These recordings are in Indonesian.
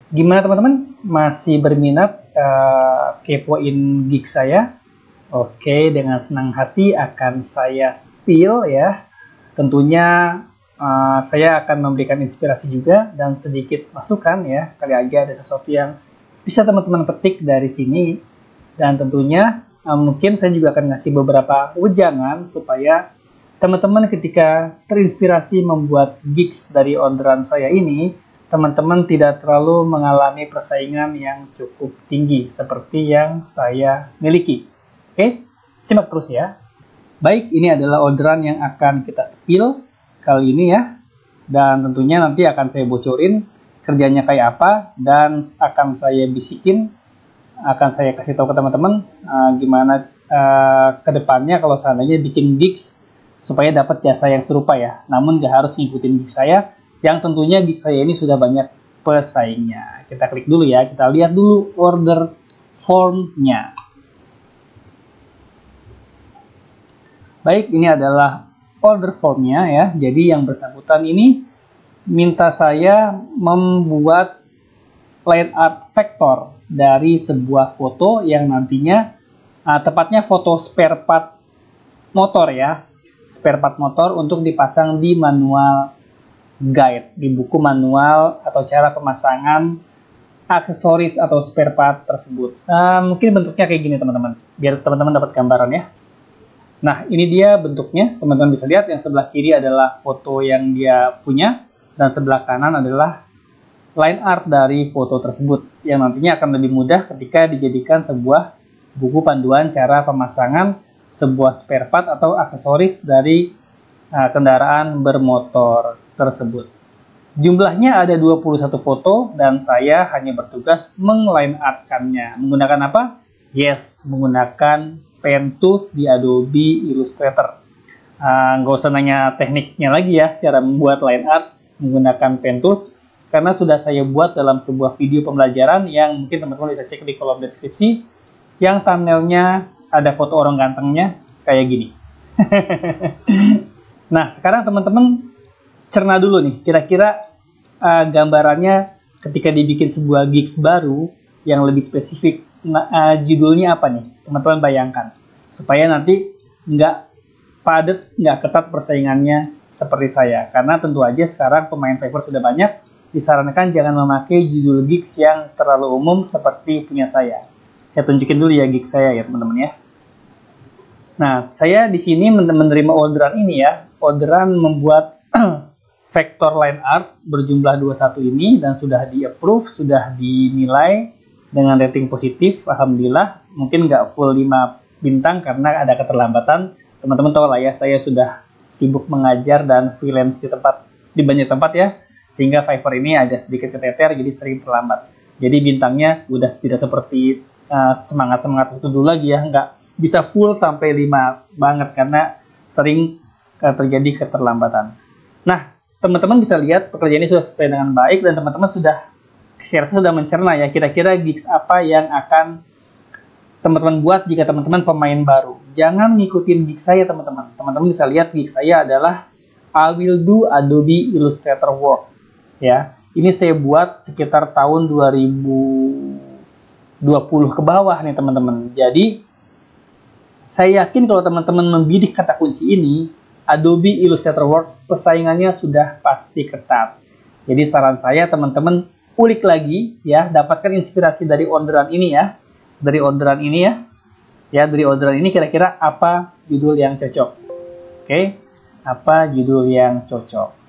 Gimana teman-teman? Masih berminat kepoin gig saya? Oke, dengan senang hati akan saya spill ya. Tentunya saya akan memberikan inspirasi juga dan sedikit masukan ya. Kali aja ada sesuatu yang bisa teman-teman petik dari sini. Dan tentunya mungkin saya juga akan ngasih beberapa wejangan supaya teman-teman ketika terinspirasi membuat gigs dari orderan saya ini, teman-teman tidak terlalu mengalami persaingan yang cukup tinggi seperti yang saya miliki. Oke, simak terus ya. Baik, ini adalah orderan yang akan kita spill kali ini ya. Dan tentunya nanti akan saya bocorin kerjanya kayak apa dan akan saya bisikin, akan saya kasih tahu ke teman-teman gimana ke depannya kalau seandainya bikin gigs supaya dapat jasa yang serupa ya. Namun nggak harus ngikutin gig saya, yang tentunya gig saya ini sudah banyak pesaingnya. Kita klik dulu ya, kita lihat dulu order formnya. Baik, ini adalah order formnya ya. Jadi yang bersangkutan ini minta saya membuat line art vektor dari sebuah foto yang nantinya tepatnya foto spare part motor ya. Spare part motor untuk dipasang di manual guide, di buku manual atau cara pemasangan aksesoris atau spare part tersebut. Mungkin bentuknya kayak gini teman-teman, biar teman-teman dapat gambaran ya. Nah, ini dia bentuknya, teman-teman bisa lihat yang sebelah kiri adalah foto yang dia punya, dan sebelah kanan adalah line art dari foto tersebut, yang nantinya akan lebih mudah ketika dijadikan sebuah buku panduan cara pemasangan sebuah spare part atau aksesoris dari kendaraan bermotor tersebut. Jumlahnya ada 21 foto dan saya hanya bertugas meng-line art-kannya. Menggunakan apa? Yes, menggunakan pen tools di Adobe Illustrator. Nggak usah nanya tekniknya lagi ya, cara membuat line art menggunakan pen tools, karena sudah saya buat dalam sebuah video pembelajaran yang mungkin teman-teman bisa cek di kolom deskripsi, yang thumbnailnya ada foto orang gantengnya kayak gini. Nah, sekarang teman-teman cerna dulu nih, kira-kira gambarannya ketika dibikin sebuah gigs baru yang lebih spesifik, judulnya apa nih? Teman-teman bayangkan, supaya nanti nggak padat, nggak ketat persaingannya seperti saya. Karena tentu aja sekarang pemain Fiverr sudah banyak, disarankan jangan memakai judul gigs yang terlalu umum seperti punya saya. Saya tunjukin dulu ya gigs saya ya teman-teman ya. Nah, saya di sini menerima orderan ini ya, orderan membuat vektor line art berjumlah 21 ini dan sudah di-approve, sudah dinilai dengan rating positif, alhamdulillah. Mungkin nggak full 5 bintang karena ada keterlambatan. Teman-teman tahu lah ya, saya sudah sibuk mengajar dan freelance di banyak tempat ya, sehingga Fiverr ini agak sedikit keteter, jadi sering terlambat. Jadi bintangnya udah tidak seperti semangat-semangat itu dulu lagi ya, nggak bisa full sampai 5 banget karena sering terjadi keterlambatan. Nah, teman-teman bisa lihat pekerjaan ini sudah selesai dengan baik dan teman-teman sudah mencerna ya kira-kira gigs apa yang akan teman-teman buat jika teman-teman pemain baru. Jangan ngikutin gigs saya teman-teman. Teman-teman bisa lihat gigs saya adalah I will do Adobe Illustrator work ya. Ini saya buat sekitar tahun 2020 ke bawah nih teman-teman. Jadi saya yakin kalau teman-teman membidik kata kunci ini, Adobe Illustrator Work, persaingannya sudah pasti ketat. Jadi saran saya teman-teman ulik lagi ya, dapatkan inspirasi dari orderan ini ya. Dari orderan ini ya. Ya, dari orderan ini kira-kira apa judul yang cocok. Oke. Apa judul yang cocok.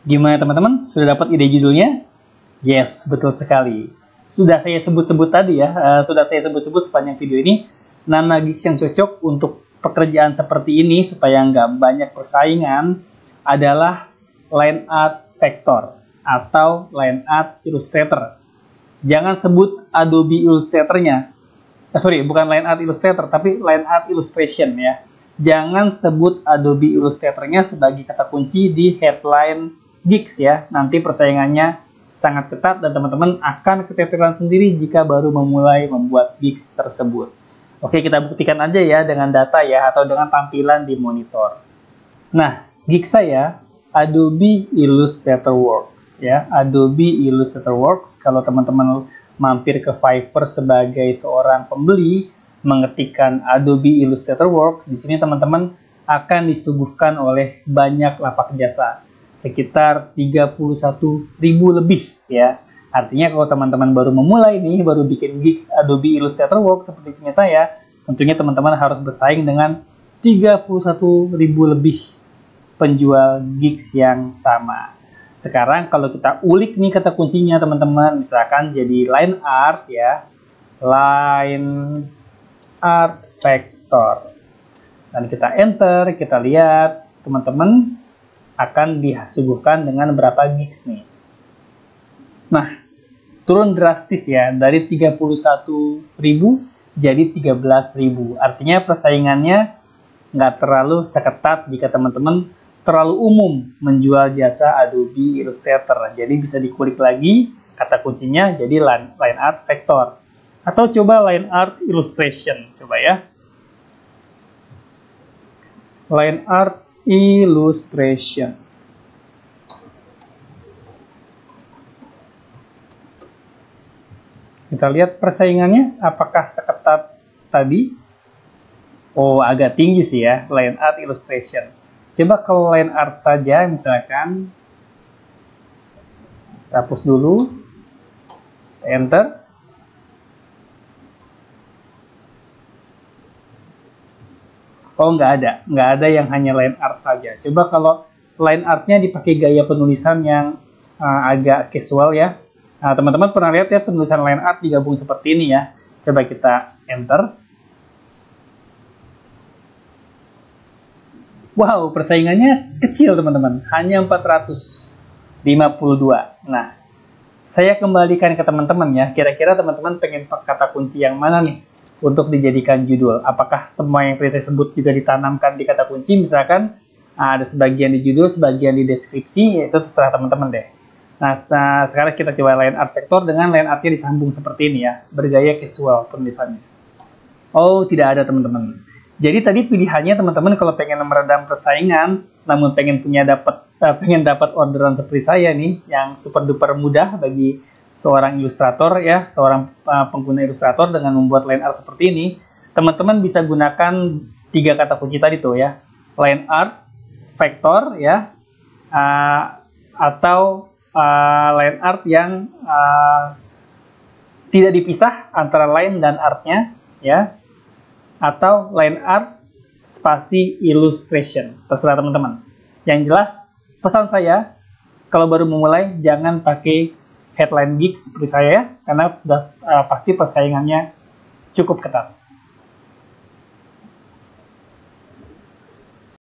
Gimana teman-teman? Sudah dapat ide judulnya? Yes, betul sekali. Sudah saya sebut-sebut tadi ya, sudah saya sebut-sebut sepanjang video ini, nama gigs yang cocok untuk pekerjaan seperti ini supaya nggak banyak persaingan adalah line art vektor atau line art Illustrator. Jangan sebut Adobe Illustrator-nya. Sorry, bukan line art Illustrator, tapi line art illustration ya. Jangan sebut Adobe Illustrator-nya sebagai kata kunci di headline gigs ya. Nanti persaingannya sangat ketat dan teman-teman akan keteteran sendiri jika baru memulai membuat gigs tersebut. Oke, kita buktikan aja ya dengan data ya, atau dengan tampilan di monitor. Nah, gig saya Adobe Illustrator Works ya. Adobe Illustrator Works, kalau teman-teman mampir ke Fiverr sebagai seorang pembeli, mengetikkan Adobe Illustrator Works, di sini teman-teman akan disuguhkan oleh banyak lapak jasa, sekitar 31.000 lebih ya. Artinya kalau teman-teman baru memulai nih, baru bikin gigs Adobe Illustrator Works seperti punya saya, tentunya teman-teman harus bersaing dengan 31.000 lebih penjual gigs yang sama. Sekarang kalau kita ulik nih kata kuncinya teman-teman, misalkan jadi line art ya, line art vector. Dan kita enter, kita lihat teman-teman akan disuguhkan dengan berapa gigs nih. Nah, turun drastis ya, dari 31.000 jadi 13.000. Artinya persaingannya nggak terlalu seketat jika teman-teman terlalu umum menjual jasa Adobe Illustrator. Jadi bisa dikulik lagi kata kuncinya jadi line art vector. Atau coba line art illustration. Coba ya. Line art illustration. Kita lihat persaingannya apakah seketat tadi. Oh, agak tinggi sih ya, line art illustration. Coba kalau line art saja, misalkan hapus dulu, enter. Oh, nggak ada yang hanya line art saja. Coba kalau line artnya dipakai gaya penulisan yang agak casual ya. Nah, teman-teman pernah lihat ya penulisan line art digabung seperti ini ya. Coba kita enter. Wow, persaingannya kecil teman-teman, hanya 452. Nah, saya kembalikan ke teman-teman ya, kira-kira teman-teman pengen kata kunci yang mana nih untuk dijadikan judul? Apakah semua yang tadi saya sebut juga ditanamkan di kata kunci? Misalkan ada sebagian di judul, sebagian di deskripsi, itu terserah teman-teman deh. Nah, sekarang kita coba line art vector dengan line artnya disambung seperti ini ya, bergaya casual penulisannya. Oh, tidak ada teman-teman. Jadi tadi pilihannya teman-teman kalau pengen meredam persaingan, namun pengen dapat orderan seperti saya nih, yang super duper mudah bagi seorang ilustrator ya, seorang pengguna ilustrator dengan membuat line art seperti ini, teman-teman bisa gunakan 3 kata kunci tadi tuh ya, line art, vector ya, atau line art yang tidak dipisah antara line dan artnya ya, atau line art spasi illustration, terserah teman-teman. Yang jelas pesan saya kalau baru memulai jangan pakai headline gigs seperti saya ya, karena sudah pasti persaingannya cukup ketat.